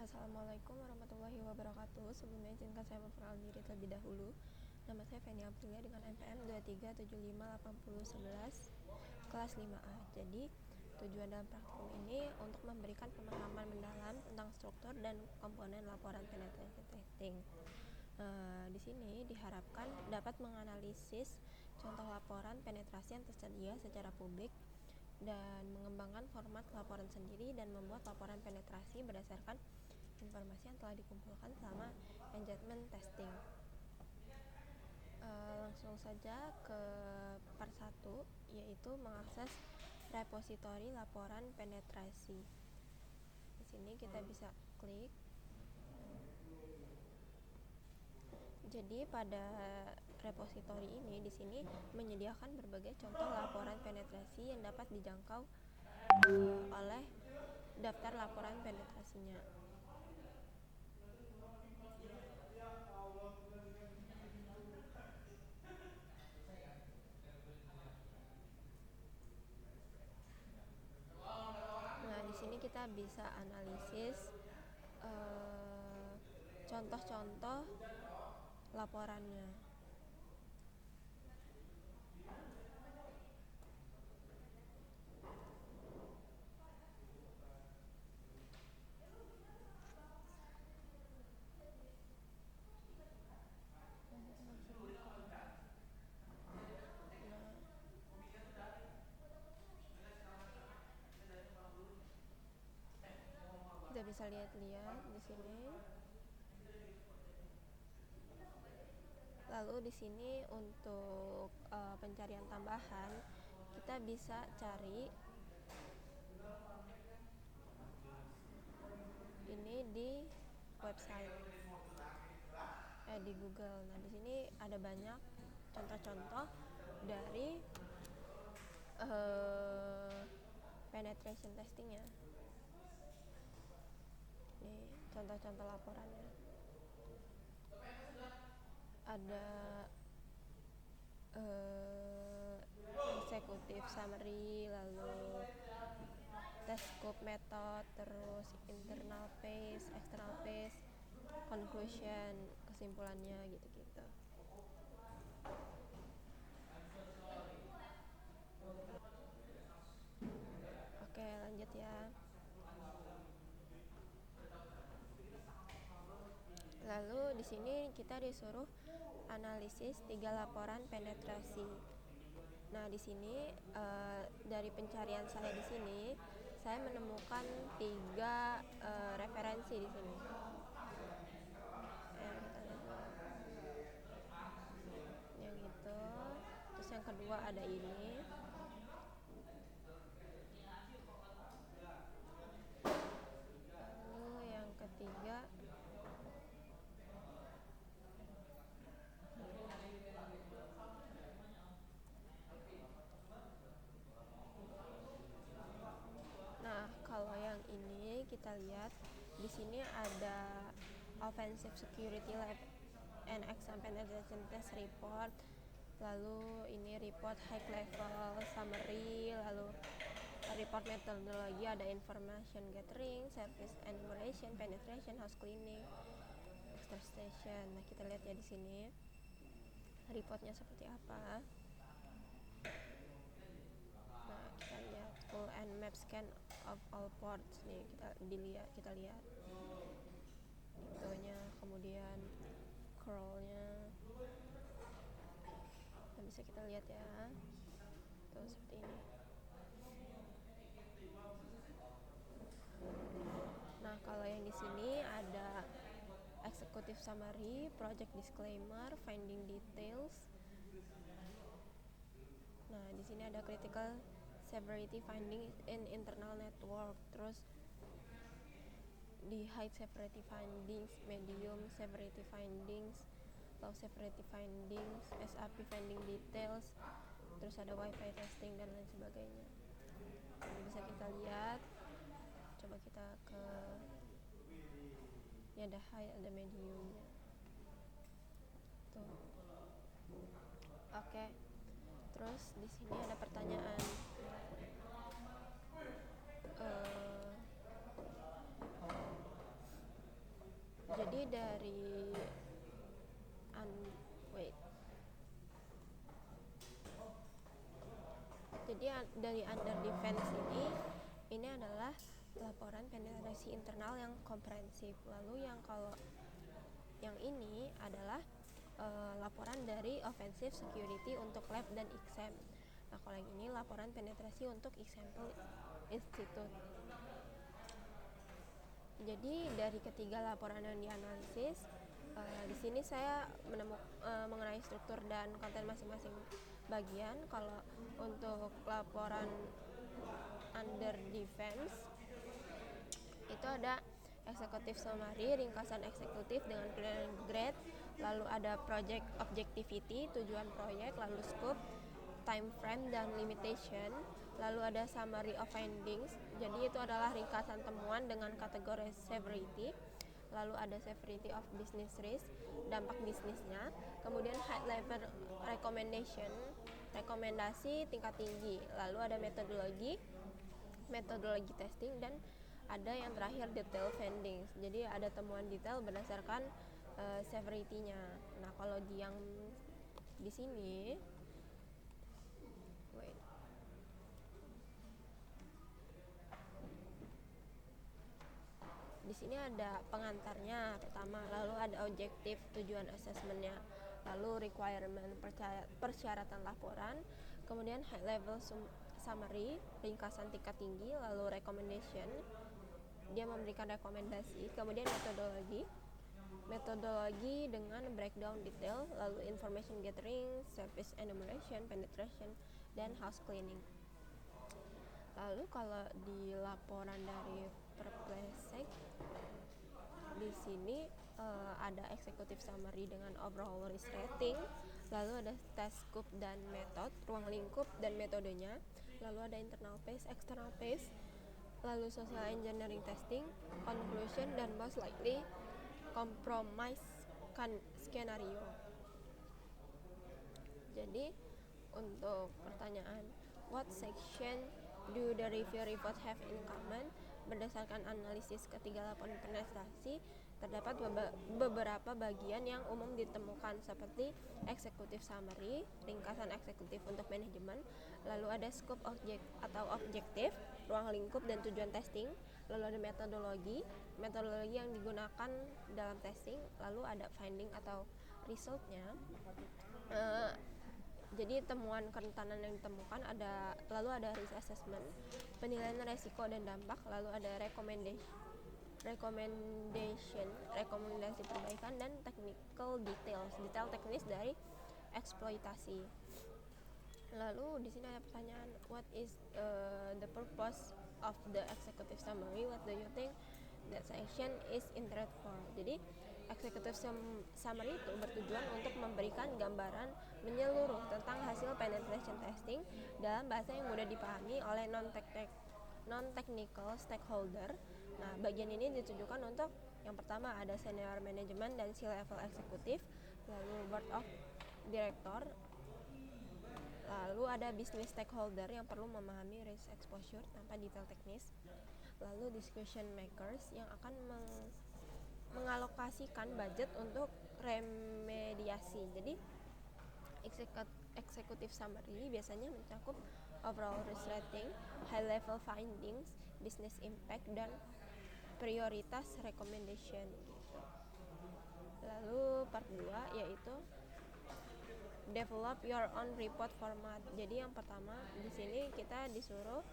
Assalamualaikum warahmatullahi wabarakatuh. Sebelumnya izinkan saya memperkenalkan diri terlebih dahulu. Nama saya Feni Aprilia dengan NPM 23758011 kelas 5A. Jadi, tujuan dalam praktikum ini untuk memberikan pemahaman mendalam tentang struktur dan komponen laporan penetration testing. Di sini diharapkan dapat menganalisis contoh laporan penetrasi yang tersedia secara publik dan mengembangkan format laporan sendiri dan membuat laporan penetrasi berdasarkan informasi yang telah dikumpulkan selama engagement testing. Langsung saja ke part 1, yaitu mengakses repositori laporan penetrasi. Di sini kita bisa klik. Jadi pada repositori ini di sini menyediakan berbagai contoh laporan penetrasi yang dapat dijangkau oleh daftar laporan penetrasinya. Nah, di sini kita bisa analisis contoh-contoh laporannya. Kita bisa lihat-lihat di sini. Lalu di sini untuk pencarian tambahan kita bisa cari ini di website di Google. Nah, di sini ada banyak contoh-contoh dari penetration testingnya. Ini contoh-contoh laporannya. Ada executive summary, lalu test scope method, terus internal phase, external phase, conclusion, kesimpulannya gitu-gitu. Oke, lanjut ya. Lalu di sini kita disuruh analisis 3 laporan penetrasi. Nah, di sini dari pencarian saya di sini saya menemukan 3 referensi di sini. Yang itu, terus yang kedua ada ini. Lalu yang ketiga kalau yang ini kita lihat di sini ada offensive security lab and exam penetration test report, lalu ini report high level summary, lalu report methodology, ada information gathering, service enumeration, penetration, house cleaning, extraction. Nah, kita lihat ya di sini reportnya seperti apa. Nah, kita lihat full and map scan of all ports. Nih, kita lihat itunya, kemudian crawlnya. Nah, bisa kita lihat ya. Tuh seperti ini. Nah, kalau yang di sini ada executive summary, project disclaimer, finding details. Nah, di sini ada critical severity finding in internal network, terus di high severity findings, medium severity findings, low severity findings, SAP finding details, terus ada wifi testing dan lain sebagainya. Ini bisa kita lihat. Coba kita ke, ini ada high, ada mediumnya. Tuh. Oke. Terus di sini ada pertanyaan. Jadi dari dari under defense ini adalah laporan penetrasi internal yang komprehensif. Lalu yang ini adalah laporan dari offensive security untuk lab dan exam. Nah, kalau yang ini laporan penetrasi untuk example institute. Jadi dari ketiga laporan yang dianalisis, di sini saya mengenai struktur dan konten masing-masing bagian. Kalau untuk laporan under defense itu ada executive summary, ringkasan eksekutif dengan grade, lalu ada project objectivity, tujuan proyek, lalu scope, time frame dan limitation, lalu ada summary of findings, jadi itu adalah ringkasan temuan dengan kategori severity, lalu ada severity of business risk, dampak bisnisnya, kemudian high level recommendation, rekomendasi tingkat tinggi, lalu ada metodologi testing, dan ada yang terakhir detail findings. Jadi ada temuan detail berdasarkan severity-nya. Nah, kalau yang di sini di sini ada pengantarnya pertama, lalu ada objektif tujuan assessment-nya, lalu requirement persyaratan laporan, kemudian high level summary, ringkasan tingkat tinggi, lalu recommendation, dia memberikan rekomendasi, kemudian metodologi dengan breakdown detail, lalu information gathering, service enumeration, penetration, dan house cleaning. Lalu kalau di laporan dari Perplexec, di sini ada executive summary dengan overall risk rating, lalu ada task scope dan method, ruang lingkup dan metodenya, lalu ada internal phase, external phase, lalu social engineering testing, conclusion, dan most likely compromise skenario. Jadi untuk pertanyaan, what section do the review report have in common? Berdasarkan analisis ketiga laporan penetrasi, terdapat beberapa bagian yang umum ditemukan seperti executive summary, ringkasan eksekutif untuk manajemen, lalu ada scope objektif, ruang lingkup dan tujuan testing, lalu ada metodologi yang digunakan dalam testing, lalu ada finding atau resultnya. Jadi temuan kerentanan yang ditemukan lalu ada risk assessment, penilaian resiko dan dampak, lalu ada rekomendasi perbaikan, dan technical detail teknis dari eksploitasi. Lalu di sini ada pertanyaan, what is the purpose of the executive summary? What do you think that section is intended for? Jadi executive summary itu bertujuan untuk memberikan gambaran menyeluruh tentang hasil penetration testing dalam bahasa yang mudah dipahami oleh non-technical stakeholder. Nah, bagian ini ditujukan untuk yang pertama ada senior management dan C-level eksekutif, lalu board of director, lalu ada business stakeholder yang perlu memahami risk exposure tanpa detail teknis, lalu discussion makers yang akan mengalokasikan budget untuk remediasi. Jadi executive summary biasanya mencakup overall risk rating, high level findings, business impact, dan prioritas recommendation gitu. Lalu part 2 yaitu develop your own report format. Jadi yang pertama di sini kita disuruh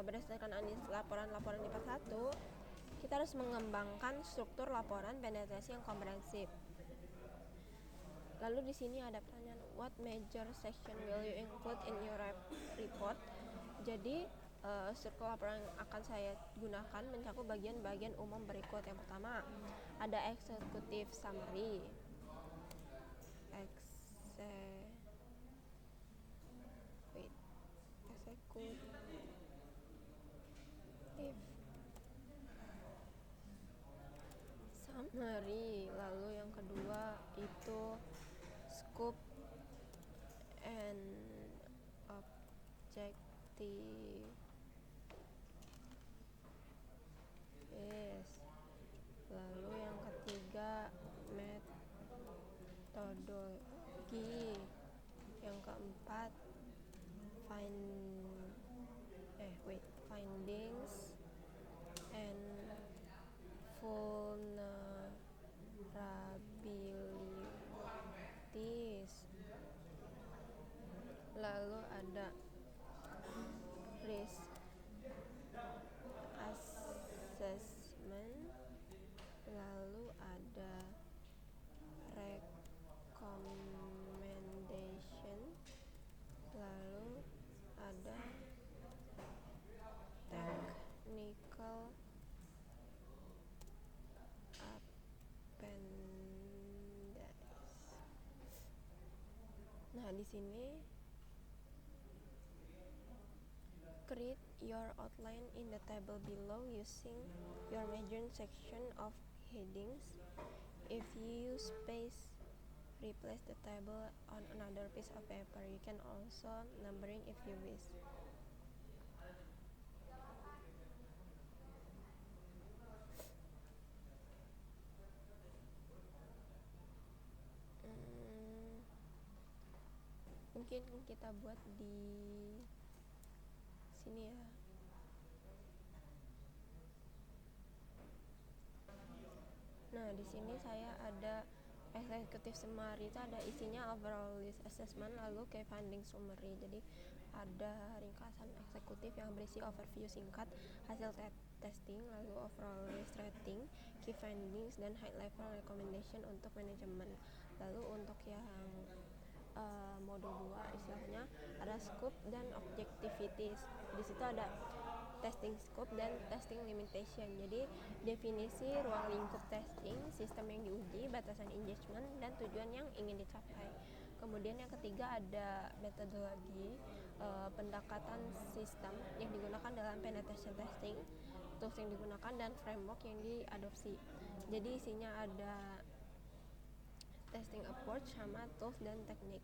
berdasarkan analisis laporan di part 1, kita harus mengembangkan struktur laporan penetrasi yang komprehensif. Lalu di sini ada pertanyaan, what major section will you include in your report? Jadi struktur laporan yang akan saya gunakan mencakup bagian-bagian umum berikut. Yang pertama ada executive summary, summary, lalu yang kedua itu scope and objective, lalu yang lalu ada recommendation, lalu ada technical appendice. Nah, di sini create your outline in the table below using your major section of headings. If you use space, replace the table on another piece of paper. You can also numbering if you wish. Mungkin kita buat di sini ya. Nah, di sini saya ada executive summary, itu ada isinya overall list assessment, lalu key finding summary. Jadi ada ringkasan eksekutif yang berisi overview singkat hasil testing, lalu overall list rating, key findings, dan high level recommendation untuk manajemen. Lalu untuk yang modul 2 istilahnya ada scope dan objectivities. Di situ ada testing scope dan testing limitation. Jadi definisi ruang lingkup testing, sistem yang diuji, batasan engagement, dan tujuan yang ingin dicapai. Kemudian yang ketiga ada metodologi, pendekatan sistem yang digunakan dalam penetration testing, tools yang digunakan, dan framework yang diadopsi. Jadi isinya ada testing approach sama tools dan teknik.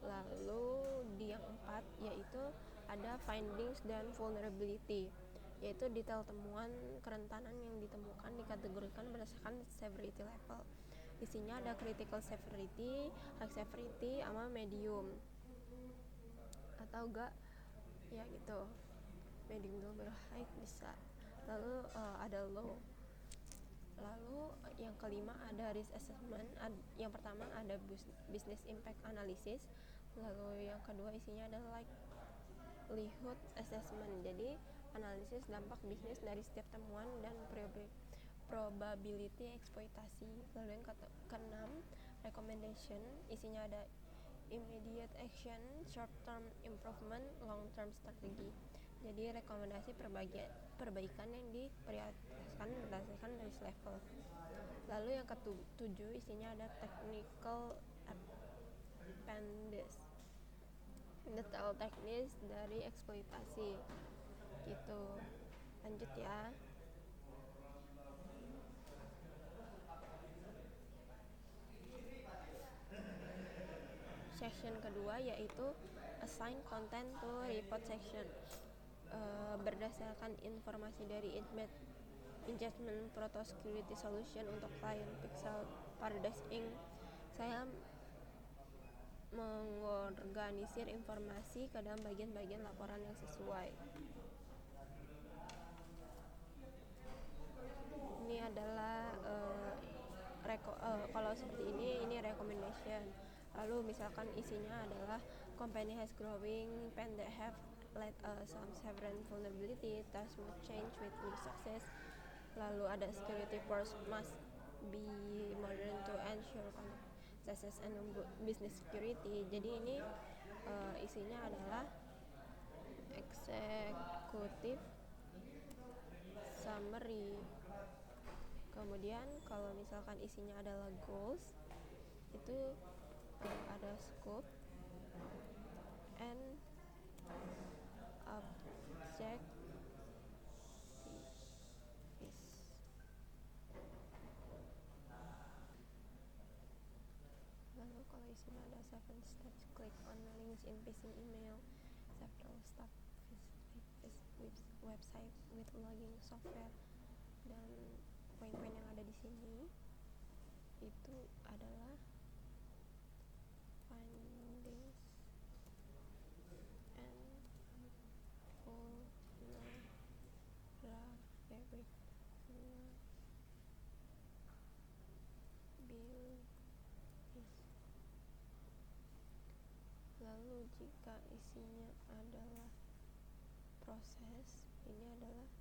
Lalu di yang 4 yaitu ada findings dan vulnerability, yaitu detail temuan kerentanan yang ditemukan dikategorikan berdasarkan severity level. Isinya ada critical severity, high severity, sama medium, atau enggak ya gitu, medium dulu baru high bisa. Lalu ada low. Lalu yang kelima ada risk assessment. Yang pertama ada business impact analysis. Lalu yang kedua isinya ada likelihood assessment. Jadi analisis dampak bisnis dari setiap temuan dan probability eksploitasi. Lalu yang keenam recommendation. Isinya ada immediate action, short term improvement, long term strategy. Jadi rekomendasi perbaikan yang diprioritaskan berdasarkan risk level. Lalu yang ketujuh isinya ada technical appendice, detail teknis dari eksploitasi gitu. Lanjut ya. Section kedua yaitu assign content to report section. Berdasarkan informasi dari engagement proto security solution untuk klien Pixel Paradise Inc., saya mengorganisir informasi ke dalam bagian-bagian laporan yang sesuai. Ini adalah kalau seperti ini recommendation. Lalu misalkan isinya adalah company has growing pain that have led some several vulnerability, task must change with new success. Lalu ada security force must be modern to ensure success and business security. Jadi ini isinya adalah executive summary. Kemudian kalau misalkan isinya adalah goals, itu ada scope and objectives. Lalu kalau isinya ada 7 steps, click on links in phishing email, several stop visit website with logging software, dan poin-poin yang ada di sini itu adalah findings and Lalu jika isinya adalah proses, ini adalah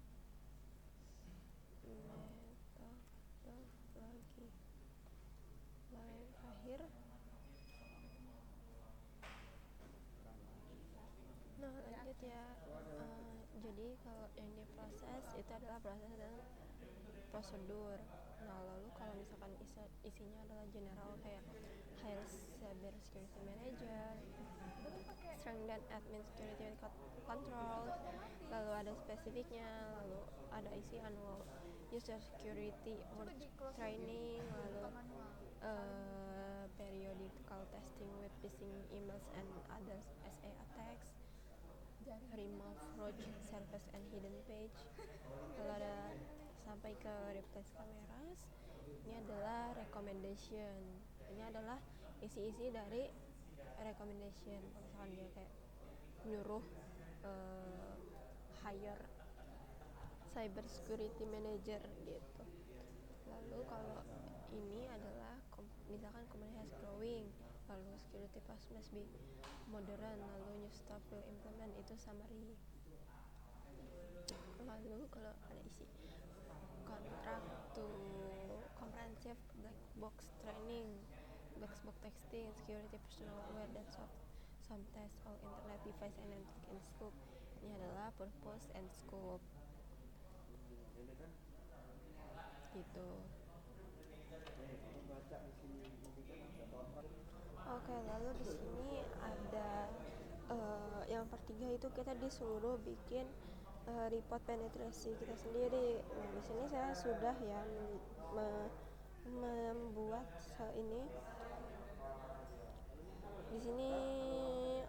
metode lagi. Lalu yang terakhir, nah lanjut ya. Jadi kalau yang diproses itu adalah proses dan prosedur. Nah lalu kalau misalkan isinya adalah general kayak hire cyber security manager, strength dan admin security control, lalu ada spesifiknya, lalu ada isi annual user security or training, lalu periodical testing with phishing emails and other SA attacks, remove rogue service and hidden page, lalu ada sampai ke replace cameras. Ini adalah recommendation, ini adalah isi-isi dari recommendation. Misalkan dia kayak nyuruh hire cyber security manager gitu. Lalu kalau ini adalah misalkan company has growing, lalu security posture must be modern, lalu new staff will implement, itu summary. Lalu kalau ada isi contract to comprehensive black box training, black box testing, security personnel aware that some test all internet device and network in scope. Ini adalah purpose and scope gitu. Oke, lalu di sini ada yang pertiga itu kita disuruh bikin report penetrasi kita sendiri. Nah, di sini saya sudah ya membuat ini. Di sini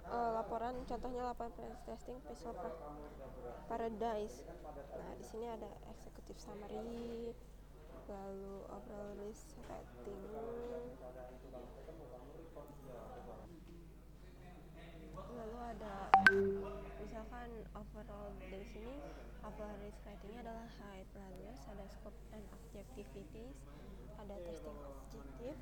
laporan, contohnya laporan testing Visual Paradise. Nah, di sini ada executive summary, lalu overall risk rating, lalu ada misalkan overall dari sini overall risk ratingnya adalah high, lalu ada scope and activities, ada testing objective,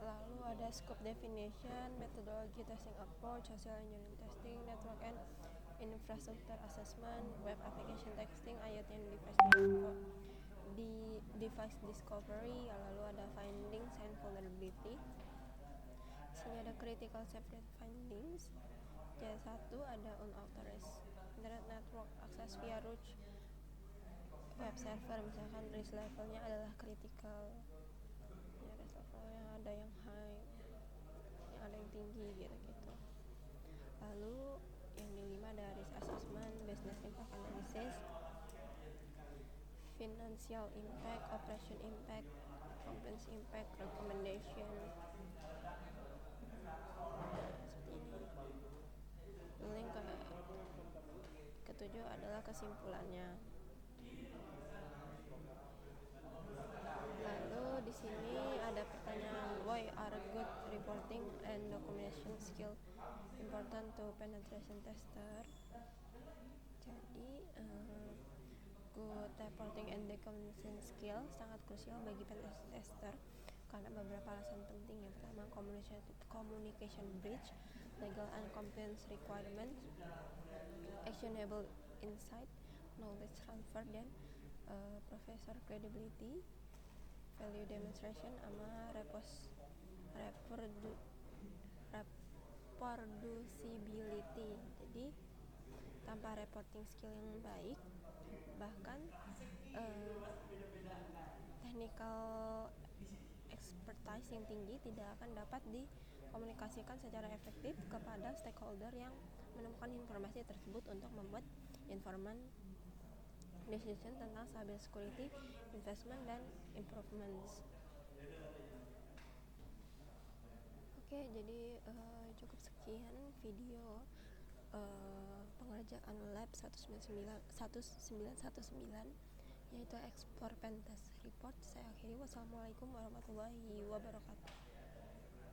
lalu ada scope definition, methodology testing approach, social engineering testing, network and infrastructure assessment, web application testing, IoT and device discovery, lalu ada findings and vulnerability. Sini ada critical safety findings. C1 ada unauthorized internet network access via root web server, misalkan risk levelnya adalah critical ya, risk level yang ada yang high, yang ada yang tinggi gitu. Lalu yang kelima ada risk assessment, business impact analysis, financial impact, operation impact, compliance impact, recommendation. Seperti ini. Lalu yang ketujuh adalah kesimpulannya. Lalu di sini ada pertanyaan, why are good reporting and documentation skill important to penetration tester? Jadi good reporting and documentation skill sangat krusial bagi penetration tester karena beberapa alasan penting. Yang pertama, communication bridge, legal and compliance requirements, actionable insight, knowledge transfer, dan professor credibility, value demonstration, sama reproducibility. Jadi tanpa reporting skill yang baik, bahkan technical expertise yang tinggi tidak akan dapat dikomunikasikan secara efektif kepada stakeholder yang menemukan informasi tersebut untuk membuat informed decision tentang cyber security, investment, dan improvements. Oke, jadi cukup sekian video pengerjaan lab 1919 yaitu ekspor pentest report. Saya akhiri. Wassalamualaikum warahmatullahi wabarakatuh.